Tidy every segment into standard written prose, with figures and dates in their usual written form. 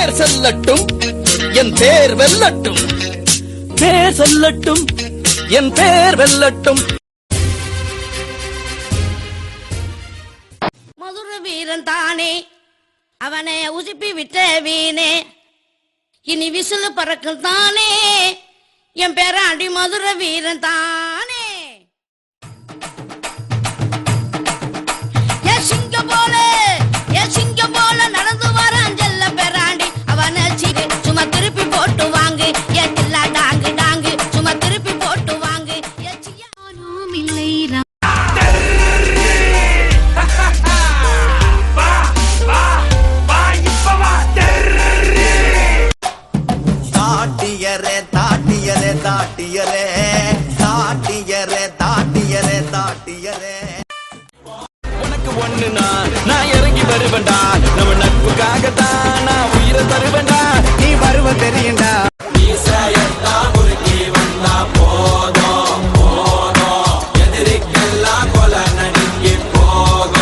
பேர் செல்லட்டும் என் பேர் வெல்லட்டும், பேர் செல்லட்டும் என் பேர் வெல்லட்டும். மதுர வீரன் தானே அவனை உசுப்பி விட்ட வீணே, இனி விசிலு பறக்கும் தானே என் பேராண்டி மதுர வீரன் தானே. சிங்கம் போல நடந்து வரான் செல்ல பேராண்டி, அவனை சும்மா திருப்பி போட்டு வாங்கு ஏத்தில்லா டாங்கு டாங்கு, சும்மா திருப்பி போட்டு வாங்கு இல்லை. தாட்டியரே தாட்டியரே தாட்டியரே தாட்டியரே தாட்டியரே தாட்டியரே. உனக்கு ஒண்ணுனா நான் இறங்கி வருவேண்டா, நம்ம நட்புக்காகத்தான் நான் உயிரை தருவேண்டா. நீ வருவ தெரியுண்டா, போதும் போதும் எதிரிக்கெல்லாம் கொலை நடுங்கி போகும்.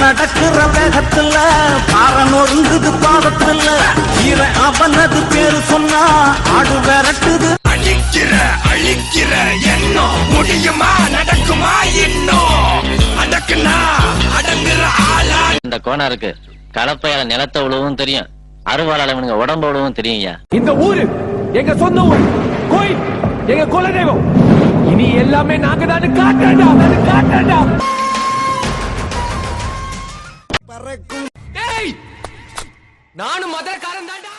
நடக்கிற வேகத்துல பாரம் ஒருங்குது பாதத்துல, அவனது பேரு சொன்னா ஆடு விரட்டுது. அழிக்கிற எண்ணம் முடியுமா நடக்குமா இன்னும் அடக்குனா அடங்குற ஆளா. இந்த கோணாருக்கு கலப்பையால நிலத்தை உழவும் தெரியும், அறுவாளால இவனுங்க உடம்பு உழவும் தெரியும். இந்த ஊரு எங்க சொந்த ஊர், கோயில் எங்க குலதெய்வம், இனி எல்லாமே நாங்க தான் காட்டா. நானும் மதுரக்காரன் தான்டா.